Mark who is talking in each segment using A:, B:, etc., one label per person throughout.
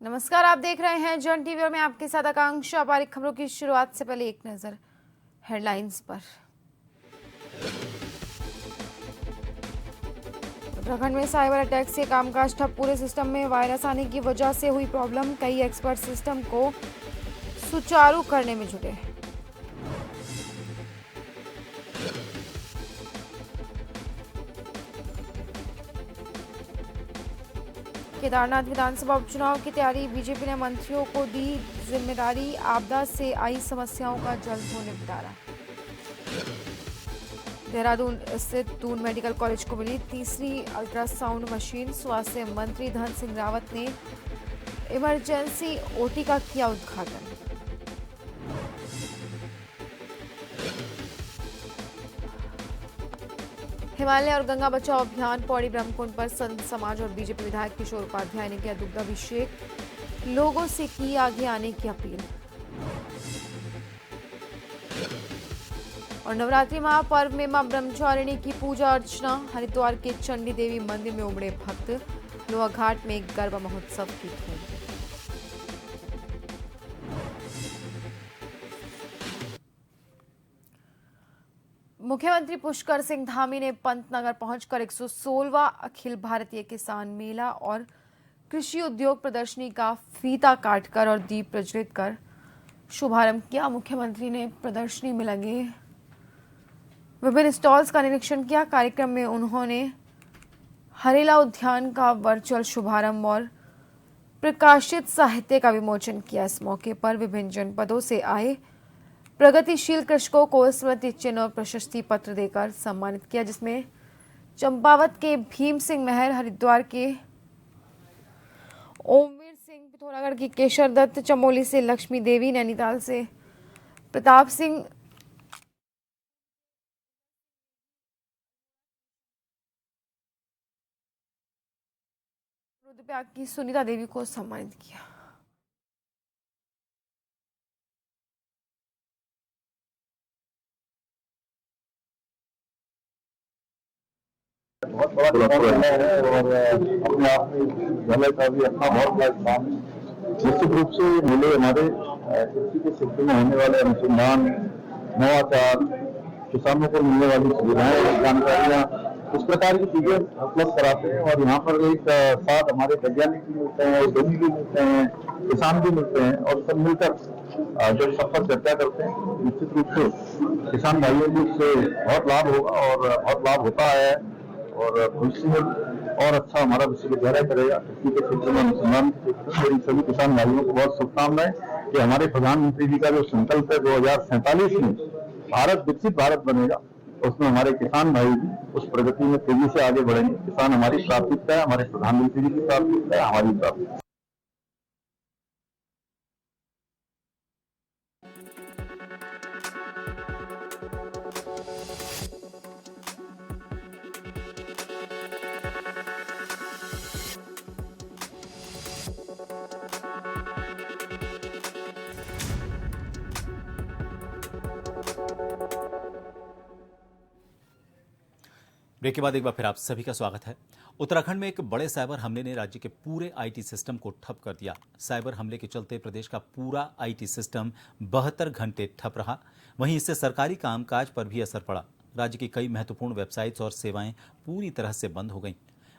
A: नमस्कार, आप देख रहे हैं जन टीवी और मैं आपके साथ आकांक्षा। पारिक खबरों की शुरुआत से पहले एक नजर हेडलाइंस पर। उत्तराखंड में साइबर अटैक से कामकाज ठप, पूरे सिस्टम में वायरस आने की वजह से हुई प्रॉब्लम। कई एक्सपर्ट सिस्टम को सुचारू करने में जुटे। केदारनाथ विधानसभा उपचुनाव की तैयारी, बीजेपी ने मंत्रियों को दी जिम्मेदारी। आपदा से आई समस्याओं का जल्द हो निपटारा। देहरादून स्थित दून मेडिकल कॉलेज को मिली तीसरी अल्ट्रासाउंड मशीन। स्वास्थ्य मंत्री धन सिंह रावत ने इमरजेंसी ओटी का किया उद्घाटन। हिमालय और गंगा बचाओ अभियान, पौड़ी ब्रह्मकुंड पर संत समाज और बीजेपी विधायक किशोर उपाध्याय ने किया दुग्धाभिषेक, लोगों से की आगे आने की अपील। और नवरात्रि महापर्व में मां ब्रह्मचारिणी की पूजा अर्चना, हरिद्वार के चंडी देवी मंदिर में उमड़े भक्त। लोहा घाट में गरबा महोत्सव की धूम। मुख्यमंत्री पुष्कर सिंह धामी ने पंतनगर पहुंचकर 116वां अखिल भारतीय किसान मेला और कृषि उद्योग प्रदर्शनी का फीता काटकर और दीप प्रज्वलित कर शुभारंभ किया। मुख्यमंत्री ने प्रदर्शनी में लगे विभिन्न स्टॉल्स का निरीक्षण किया। कार्यक्रम में उन्होंने हरेला उद्यान का वर्चुअल शुभारंभ और प्रकाशित साहित्य का विमोचन किया। इस मौके पर विभिन्न जनपदों से आए प्रगतिशील कृषकों को स्मृति चिन्ह और प्रशस्ति पत्र देकर सम्मानित किया, जिसमें चंपावत के भीम सिंह महर, हरिद्वार के ओमवीर सिंह, पिथौरागढ़ की केशर दत्त, चमोली से लक्ष्मी देवी, नैनीताल से प्रताप सिंह, रुद्रप्रयाग की सुनीता देवी को सम्मानित किया।
B: बहुत बड़ा किसान है और अपने आप में झलक का भी अपना बहुत बड़ा काम है। निश्चित रूप से मिले हमारे कृषि के क्षेत्र में होने वाले अनुसंधान, नवाचार, किसानों को मिलने वाली सुविधाएं, जानकारियां, इस प्रकार की चीजें उपलब्ध कराते हैं। और यहाँ पर एक साथ हमारे वैज्ञानिक भी मिलते हैं, उद्यमी भी मिलते हैं, किसान भी मिलते हैं और सब मिलकर जब सफल चर्चा करते हैं, निश्चित रूप से किसान भाइयों को इससे बहुत लाभ होगा और बहुत लाभ होता है। और भविष्य में और अच्छा हमारा विश्वविद्यालय करेगा। कृषि के क्षेत्र में, अनुसंधान के क्षेत्र में मेरी सभी किसान भाइयों को बहुत शुभकामनाएं कि हमारे प्रधानमंत्री जी का जो संकल्प है 2047 में भारत विकसित भारत बनेगा, उसमें हमारे किसान भाई भी उस प्रगति में तेजी से आगे बढ़ेंगे। किसान हमारी प्राथमिकता है, हमारे प्रधानमंत्री जी की प्राथमिकता है, हमारी प्राथमिकता है।
C: ब्रेक के बाद एक बार फिर आप सभी का स्वागत है। उत्तराखंड में एक बड़े साइबर हमले ने राज्य के पूरे आईटी सिस्टम को ठप कर दिया। साइबर हमले के चलते प्रदेश का पूरा आईटी सिस्टम 72 घंटे ठप रहा। वहीं इससे सरकारी कामकाज पर भी असर पड़ा। राज्य की कई महत्वपूर्ण वेबसाइट्स और सेवाएं पूरी तरह से बंद हो गईं।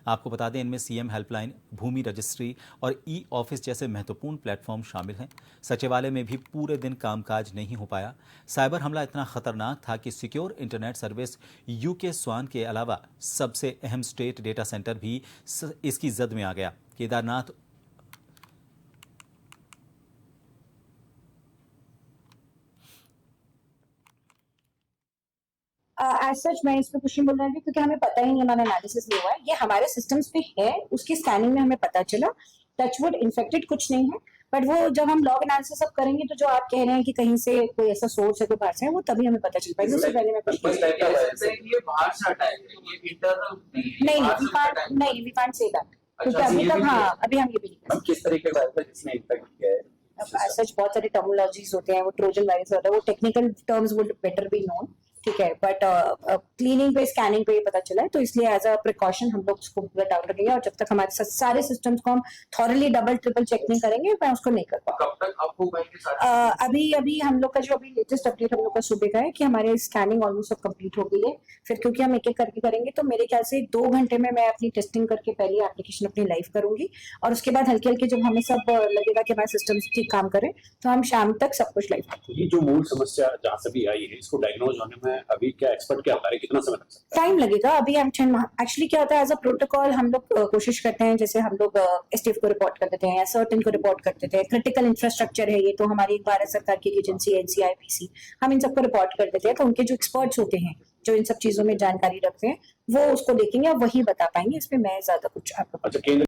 C: आपको बता दें, इनमें सीएम हेल्पलाइन, भूमि रजिस्ट्री और ई ऑफिस जैसे महत्वपूर्ण प्लेटफॉर्म शामिल हैं। सचिवालय में भी पूरे दिन कामकाज नहीं हो पाया। साइबर हमला इतना खतरनाक था कि सिक्योर इंटरनेट सर्विस यूके स्वान के अलावा सबसे अहम स्टेट डेटा सेंटर भी इसकी जद में आ गया। केदारनाथ
D: एज सच मैं इस पे कुछ नहीं बोल रही थी क्योंकि हमें पता ही नहीं, हमारा एनालिसिस नहीं हुआ है। ये हमारे सिस्टम्स पे है, उसकी स्कैनिंग में हमें पता चला। टचवुड इन्फेक्टेड कुछ नहीं है, बट वो जब हम लॉग एनालिसिस सब करेंगे तो जो आप कह रहे हैं कि कहीं से कोई ऐसा सोर्स है, कोई पार्ट है, वो तभी हमें पता चल पाएगा। उससे पहले मैं कुछ
E: बस like ये बाहर से अटैक है, ये इंटरनल
D: नहीं, वी कांट से दैट, क्योंकि अभी तक हाँ अभी हम ये भी नहीं कर
E: अब किस तरीके का वायरस है जिसने इम्पैक्ट किया है?
D: सकते। सच बहुत सारे टर्मिनोलॉजीज होते हैं, वो ट्रोजन वायरस होता है, वो technical terms would better be known, ठीक है, बट क्लीनिंग पे स्कैनिंग पे ये पता चला है, तो इसलिए एज अ प्रिकॉशन हम लोग उसको पूरा डाउन रखेंगे, और जब तक हमारे सारे सिस्टम्स को हम थॉरली डबल ट्रिपल चेक नहीं करेंगे मैं उसको नहीं कर पाऊंगा।
E: कब तक आपको बैंक के साथ
D: अभी हम लोग का जो अभी लेटेस्ट अपडेट हम लोग का सुबह का है कि हमारे स्कैनिंग ऑलमोस्ट सब कंप्लीट हो गई है। फिर क्योंकि हम एक एक करके करेंगे तो मेरे ख्याल से 2 घंटे में मैं अपनी टेस्टिंग करके पहले एप्लीकेशन अपनी लाइव करूंगी, और उसके बाद हल्के हल्के जब हमें सब लगेगा कि हमारे सिस्टम ठीक काम करे तो हम शाम तक सब कुछ लाइव करेंगे।
F: ये जो मूल समस्या जहाँ से भी आई है, इसको डायग्नोज होने में अभी क्या एक्सपर्ट क्या बता रहे, कितना समय लग सकता
D: टाइम लगेगा। अभी हम एक्चुअली क्या होता है, एज अ प्रोटोकॉल हम लोग कोशिश करते हैं, जैसे हम लोग एसटीएफ को रिपोर्ट कर देते हैं या सर्टेन को रिपोर्ट कर देते हैं, क्रिटिकल इंफ्रास्ट्रक्चर है ये तो हमारी भारत सरकार की एजेंसी एनसीआईपीसी, हम इन सबको रिपोर्ट कर देते हैं, तो उनके जो एक्सपर्ट्स होते हैं जो इन सब चीजों में जानकारी रखते हैं वो उसको देखेंगे और वही बता पाएंगे, इसमें मैं ज्यादा कुछ आपको
F: है? अच्छा, केंद्र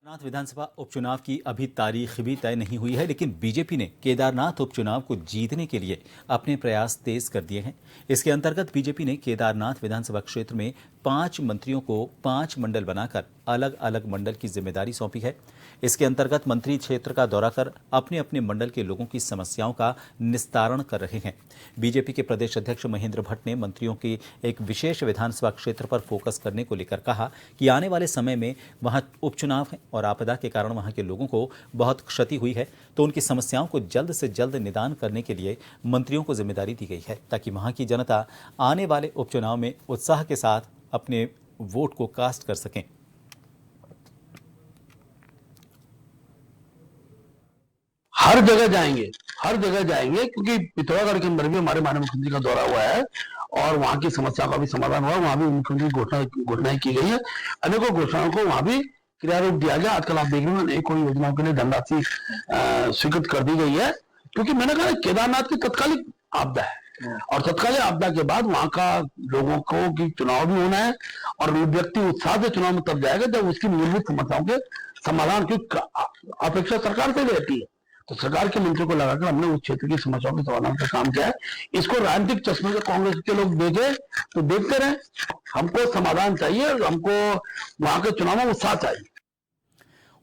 C: केदारनाथ विधानसभा उपचुनाव की अभी तारीख भी तय नहीं हुई है, लेकिन बीजेपी ने केदारनाथ उपचुनाव को जीतने के लिए अपने प्रयास तेज कर दिए हैं। इसके अंतर्गत बीजेपी ने केदारनाथ विधानसभा क्षेत्र में 5 मंत्रियों को 5 मंडल बनाकर अलग अलग मंडल की जिम्मेदारी सौंपी है। इसके अंतर्गत मंत्री क्षेत्र का दौरा कर अपने अपने मंडल के लोगों की समस्याओं का निस्तारण कर रहे हैं। बीजेपी के प्रदेश अध्यक्ष महेंद्र भट्ट ने मंत्रियों की एक विशेष विधानसभा क्षेत्र पर फोकस करने को लेकर कहा कि आने वाले समय में वहां उपचुनाव है और आपदा के कारण वहां के लोगों को बहुत क्षति हुई है, तो उनकी समस्याओं को जल्द से जल्द निदान करने के लिए मंत्रियों को जिम्मेदारी दी गई है, ताकि वहां की जनता आने वाले उपचुनाव में उत्साह के साथ अपने वोट को कास्ट कर सकें।
G: हर जगह जाएंगे क्योंकि पिथौरागढ़ के अंदर भी हमारे माननीय मुख्यमंत्री का दौरा हुआ है और वहां की समस्याओं का भी समाधान हुआ। वहां भी मुख्यमंत्री की घोषणाएं की गई है, अनेकों घोषणाओं को वहां भी क्रिया रूप दिया गया। आजकल आप देख रहे हैं अनेकों योजनाओं के लिए धनराशि स्वीकृत कर दी गई है, क्योंकि मैंने कहा केदारनाथ की तत्कालिक आपदा है और तत्कालिक आपदा के बाद वहां का लोगों को की चुनाव भी होना है और व्यक्ति उत्साह से चुनाव में तब जाएगा जब उसकी मूलभूत समस्याओं के समाधान की अपेक्षा सरकार से रहती है। तो सरकार के मंत्री को लगाकर हमने उस क्षेत्र की समस्याओं के समाधान का काम किया है। इसको राजनीतिक चश्मे से कांग्रेस के लोग देखे तो देखते रहे, हमको समाधान चाहिए और हमको वहां के चुनाव में उत्साह चाहिए।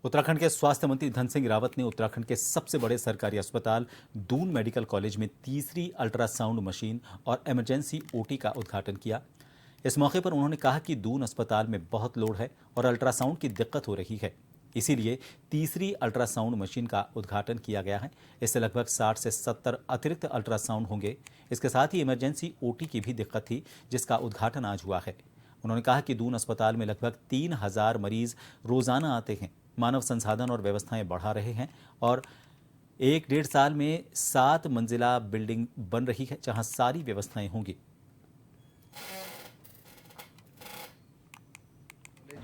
C: उत्तराखंड के स्वास्थ्य मंत्री धन सिंह रावत ने उत्तराखंड के सबसे बड़े सरकारी अस्पताल दून मेडिकल कॉलेज में तीसरी अल्ट्रासाउंड मशीन और इमरजेंसी ओटी का उद्घाटन किया। इस मौके पर उन्होंने कहा कि दून अस्पताल में बहुत लोड है और अल्ट्रासाउंड की दिक्कत हो रही है, इसीलिए तीसरी अल्ट्रासाउंड मशीन का उद्घाटन किया गया है। इससे लगभग 60 से 70 अतिरिक्त अल्ट्रासाउंड होंगे। इसके साथ ही इमरजेंसी ओटी की भी दिक्कत थी, जिसका उद्घाटन आज हुआ है। उन्होंने कहा कि दून अस्पताल में लगभग 3000 मरीज रोजाना आते हैं। मानव संसाधन और व्यवस्थाएं बढ़ा रहे हैं और 1-1.5 साल में 7 मंजिला बिल्डिंग बन रही है, जहां सारी व्यवस्थाएं होंगी।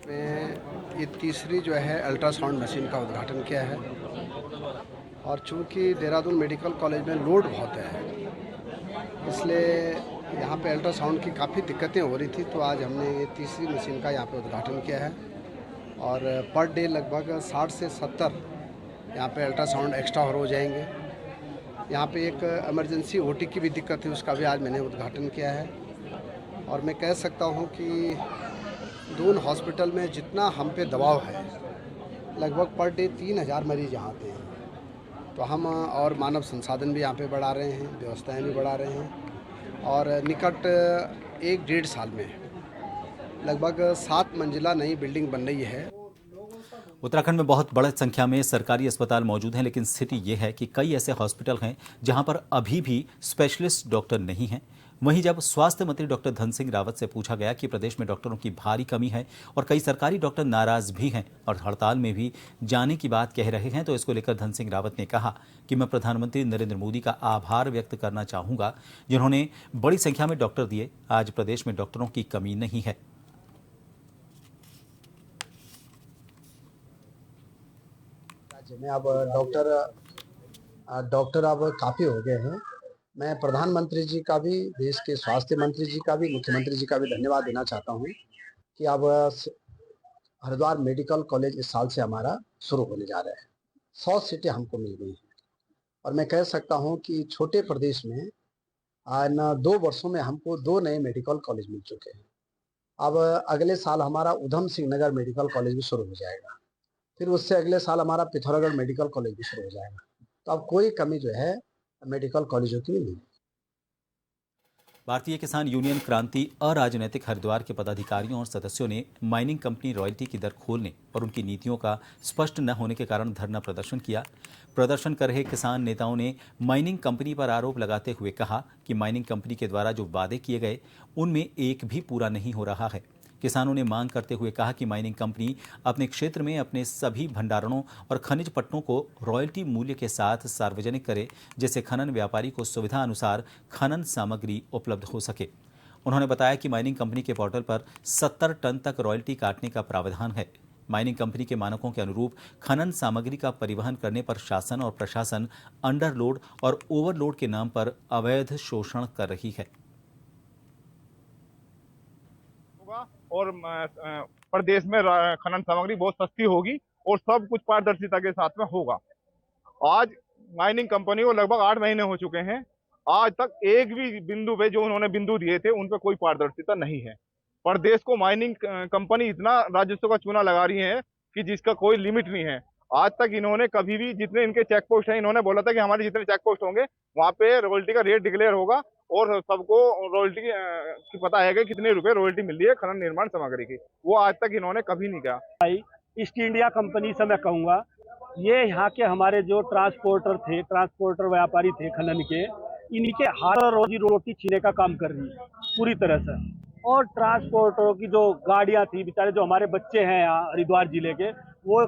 H: में ये तीसरी जो है अल्ट्रासाउंड मशीन का उद्घाटन किया है और चूंकि देहरादून मेडिकल कॉलेज में लोड बहुत है, इसलिए यहाँ पे अल्ट्रासाउंड की काफ़ी दिक्कतें हो रही थी, तो आज हमने ये तीसरी मशीन का यहाँ पे उद्घाटन किया है और पर डे लगभग 60 से 70 यहाँ पे अल्ट्रासाउंड एक्स्ट्रा और हो जाएंगे। यहाँ पे एक इमरजेंसी ओटी की भी दिक्कत है, उसका भी आज मैंने उद्घाटन किया है और मैं कह सकता हूँ कि दून हॉस्पिटल में जितना हम पे दबाव है, लगभग पर डे 3000 मरीज यहाँ आते हैं, तो हम और मानव संसाधन भी यहाँ पे बढ़ा रहे हैं, व्यवस्थाएं भी बढ़ा रहे हैं और निकट 1-1.5 साल में लगभग 7 मंजिला नई बिल्डिंग बन रही है।
C: उत्तराखंड में बहुत बड़ी संख्या में सरकारी अस्पताल मौजूद हैं, लेकिन स्थिति ये है कि कई ऐसे हॉस्पिटल हैं जहां पर अभी भी स्पेशलिस्ट डॉक्टर नहीं हैं। वहीं जब स्वास्थ्य मंत्री डॉक्टर धन सिंह रावत से पूछा गया कि प्रदेश में डॉक्टरों की भारी कमी है और कई सरकारी डॉक्टर नाराज भी हैं और हड़ताल में भी जाने की बात कह रहे हैं, तो इसको लेकर धन सिंह रावत ने कहा कि मैं प्रधानमंत्री नरेंद्र मोदी का आभार व्यक्त करना चाहूंगा, जिन्होंने बड़ी संख्या में डॉक्टर दिए। आज प्रदेश में डॉक्टरों की कमी नहीं है।
I: राज्य में अब डॉक्टर अब काफ़ी हो गए हैं। मैं प्रधानमंत्री जी का भी, देश के स्वास्थ्य मंत्री जी का भी, मुख्यमंत्री जी का भी धन्यवाद देना चाहता हूँ कि अब हरिद्वार मेडिकल कॉलेज इस साल से हमारा शुरू होने जा रहा है। 100 सीटें हमको मिल गई हैं। और मैं कह सकता हूं कि छोटे प्रदेश में इन 2 वर्षों में हमको 2 नए मेडिकल कॉलेज मिल चुके हैं। अब अगले साल हमारा उधम सिंह नगर मेडिकल कॉलेज भी शुरू हो जाएगा, फिर उससे अगले साल हमारा पिथौरागढ़ मेडिकल कॉलेज भी शुरू हो जाएगा। तो अब कोई कमी जो है मेडिकल कॉलेजों की नहीं है।
C: भारतीय किसान यूनियन क्रांति अराजनैतिक हरिद्वार के पदाधिकारियों और सदस्यों ने माइनिंग कंपनी रॉयल्टी की दर खोलने और उनकी नीतियों का स्पष्ट न होने के कारण धरना प्रदर्शन किया। प्रदर्शन कर रहे किसान नेताओं ने माइनिंग कंपनी पर आरोप लगाते हुए कहा कि माइनिंग कंपनी के द्वारा जो वादे किए गए उनमें एक भी पूरा नहीं हो रहा है। किसानों ने मांग करते हुए कहा कि माइनिंग कंपनी अपने क्षेत्र में अपने सभी भंडारणों और खनिज पट्टों को रॉयल्टी मूल्य के साथ सार्वजनिक करे, जिससे खनन व्यापारी को सुविधा अनुसार खनन सामग्री उपलब्ध हो सके। उन्होंने बताया कि माइनिंग कंपनी के पोर्टल पर 70 टन तक रॉयल्टी काटने का प्रावधान है। माइनिंग कंपनी के मानकों के अनुरूप खनन सामग्री का परिवहन करने पर शासन और प्रशासन अंडरलोड और ओवरलोड के नाम पर अवैध शोषण कर रही है।
J: और प्रदेश में खनन सामग्री बहुत सस्ती होगी और सब कुछ पारदर्शिता के साथ में होगा। आज माइनिंग कंपनी को लगभग 8 महीने हो चुके हैं, आज तक एक भी बिंदु पे जो उन्होंने बिंदु दिए थे उन पे कोई पारदर्शिता नहीं है। प्रदेश को माइनिंग कंपनी इतना राजस्व का चूना लगा रही है कि जिसका कोई लिमिट नहीं है। आज तक इन्होंने कभी भी जितने इनके चेक पोस्ट हैं, इन्होंने बोला था कि हमारे जितने चेक पोस्ट होंगे वहाँ पे रॉयल्टी का रेट डिक्लेयर होगा और सबको रॉयल्टी की पता है कि कितने रुपए रॉयल्टी मिल रही है खनन निर्माण सामग्री की। वो आज तक इन्होंने कभी नहीं किया।
K: ईस्ट इंडिया कंपनी से मैं कहूँगा, ये यहाँ के हमारे जो ट्रांसपोर्टर व्यापारी थे खनन के, इनके हाथ रोजी रोटी छीने का काम कर रही है पूरी तरह से। और ट्रांसपोर्टरों की जो गाड़ियाँ थी, बेचारे जो हमारे बच्चे हैं यहाँ हरिद्वार जिले के, वो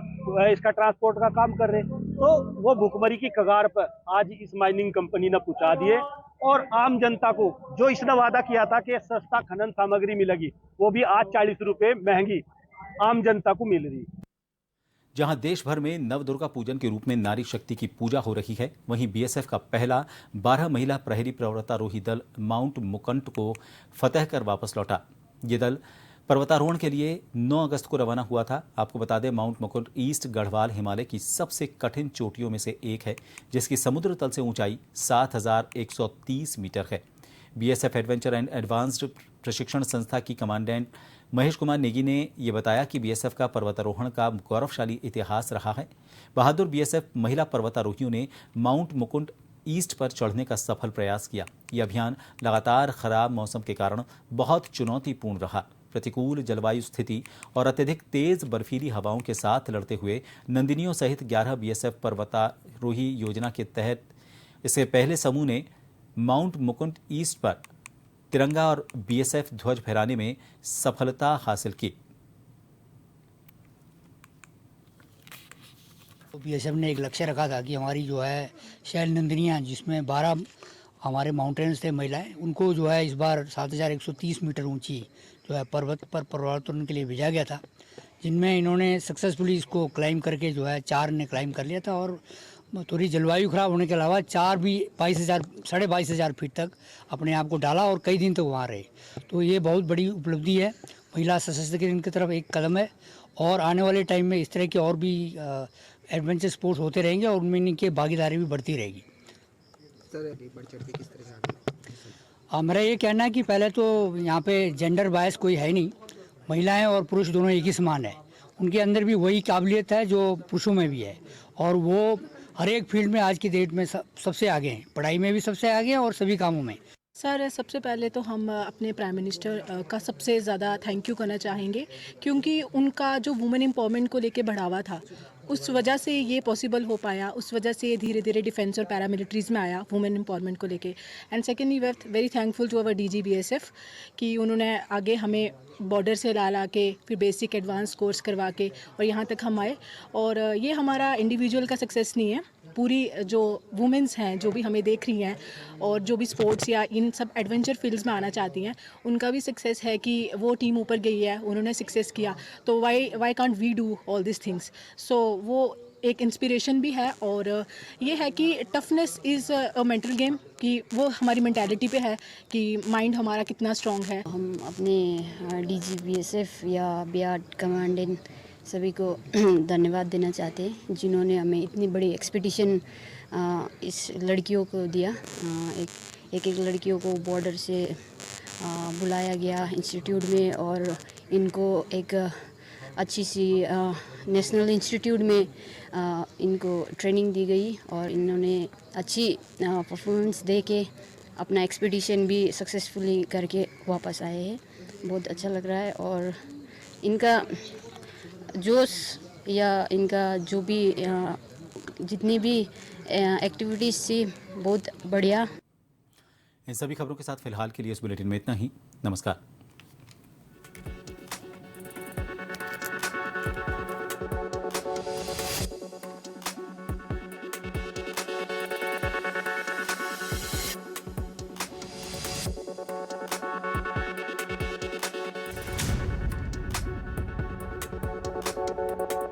K: इसका ट्रांसपोर्ट का काम कर रहे, तो वो भुखमरी की कगार पर आज इस माइनिंग कंपनी ने पहुंचा दिए। और आम जनता को जो इसने वादा किया था कि सस्ता खनन सामग्री मिलेगी, वो भी आज 40 रुपए महंगी आम जनता को मिल रही है।
C: जहां देश भर में नवदुर्गा पूजन के रूप में नारी शक्ति की पूजा हो रही है, वहीं बीएसएफ का पहला 12 महिला प्रहरी पर्वतारोही दल माउंट मुकुंट को फतह कर वापस लौटा। ये दल पर्वतारोहण के लिए 9 अगस्त को रवाना हुआ था। आपको बता दें, माउंट मुकुंट ईस्ट गढ़वाल हिमालय की सबसे कठिन चोटियों में से एक है, जिसकी समुद्र तल से ऊंचाई 7130 मीटर है। बीएसएफ एडवेंचर एंड एडवांस्ड प्रशिक्षण संस्था की कमांडेंट महेश कुमार नेगी ने यह बताया कि बीएसएफ का पर्वतारोहण का गौरवशाली इतिहास रहा है। बहादुर बीएसएफ महिला पर्वतारोहियों ने माउंट मुकुंट ईस्ट पर चढ़ने का सफल प्रयास किया। यह अभियान लगातार खराब मौसम के कारण बहुत चुनौतीपूर्ण रहा। प्रतिकूल जलवायु स्थिति और अत्यधिक तेज बर्फीली हवाओं के साथ लड़ते हुए नंदिनियों सहित 11 बीएसएफ पर्वतारोही योजना के तहत इससे पहले समूह ने माउंट मुकुंट ईस्ट पर तिरंगा और बीएसएफ ध्वज फहराने में सफलता हासिल की।
L: बीएसएफ ने एक लक्ष्य रखा था कि हमारी जो है शैल नंदिनियाँ, जिसमें 12 हमारे माउंटेन्स थे महिलाएं, उनको जो है इस बार 7130 मीटर ऊंची जो है पर्वत पर पर्वतारोहण के लिए भेजा गया था, जिनमें इन्होंने सक्सेसफुली इसको क्लाइम करके जो है 4 ने क्लाइम कर लिया था। और थोड़ी जलवायु खराब होने के अलावा 4 भी 22,500 फीट तक अपने आप को डाला और कई दिन तक वहाँ रहे। तो ये बहुत बड़ी उपलब्धि है, महिला सशक्तिकरण की तरफ एक कदम है। और आने वाले टाइम में इस तरह के और भी एडवेंचर स्पोर्ट्स होते रहेंगे और उनमें इनकी भागीदारी भी बढ़ती रहेगी। मेरा ये कहना है कि पहले तो यहाँ पे जेंडर बायस कोई है नहीं, महिलाएं और पुरुष दोनों एक ही समान है। उनके अंदर भी वही काबिलियत है जो पुरुषों में भी है, और वो हर एक फील्ड में आज की डेट में सबसे आगे हैं, पढ़ाई में भी सबसे आगे हैं और सभी कामों में।
M: सर, सबसे पहले तो हम अपने प्राइम मिनिस्टर का सबसे ज़्यादा थैंक यू करना चाहेंगे, क्योंकि उनका जो वुमेन एम्पावरमेंट को लेके बढ़ावा था, उस वजह से ये पॉसिबल हो पाया। उस वजह से ये धीरे धीरे डिफेंस और पैरामिलिट्रीज़ में आया वुमेन एम्पावरमेंट को लेके। And secondly we are very thankful to our DG BSF कि उन्होंने आगे हमें बॉर्डर से ला के फिर बेसिक एडवांस कोर्स करवा के और यहाँ तक हम आए। और ये हमारा इंडिविजुअल का सक्सेस नहीं है, पूरी जो वुमेंस हैं जो भी हमें देख रही हैं और जो भी स्पोर्ट्स या इन सब एडवेंचर फील्ड्स में आना चाहती हैं, उनका भी सक्सेस है कि वो टीम ऊपर गई है, उन्होंने सक्सेस किया, तो why can't we do all this things. So वो एक इंस्पिरेशन भी है। और ये है कि toughness is a mental game, कि वो हमारी मेंटालिटी पे है कि माइंड हमारा कितना स्ट्रॉन्ग है।
N: हम अपने डीजी बीएसएफ या बियाड कमांडेंट सभी को धन्यवाद देना चाहते हैं जिन्होंने हमें इतनी बड़ी एक्सपीडिशन इस लड़कियों को दिया। एक लड़कियों को बॉर्डर से बुलाया गया इंस्टीट्यूट में और इनको एक अच्छी सी नेशनल इंस्टीट्यूट में इनको ट्रेनिंग दी गई और इन्होंने अच्छी परफॉर्मेंस दे के अपना एक्सपीडिशन भी सक्सेसफुली करके वापस आए हैं। बहुत अच्छा लग रहा है और इनका जोश या इनका जो भी जितनी भी एक्टिविटीज़ थी बहुत बढ़िया।
C: इन सभी खबरों के साथ फिलहाल के लिए इस बुलेटिन में इतना ही। नमस्कार।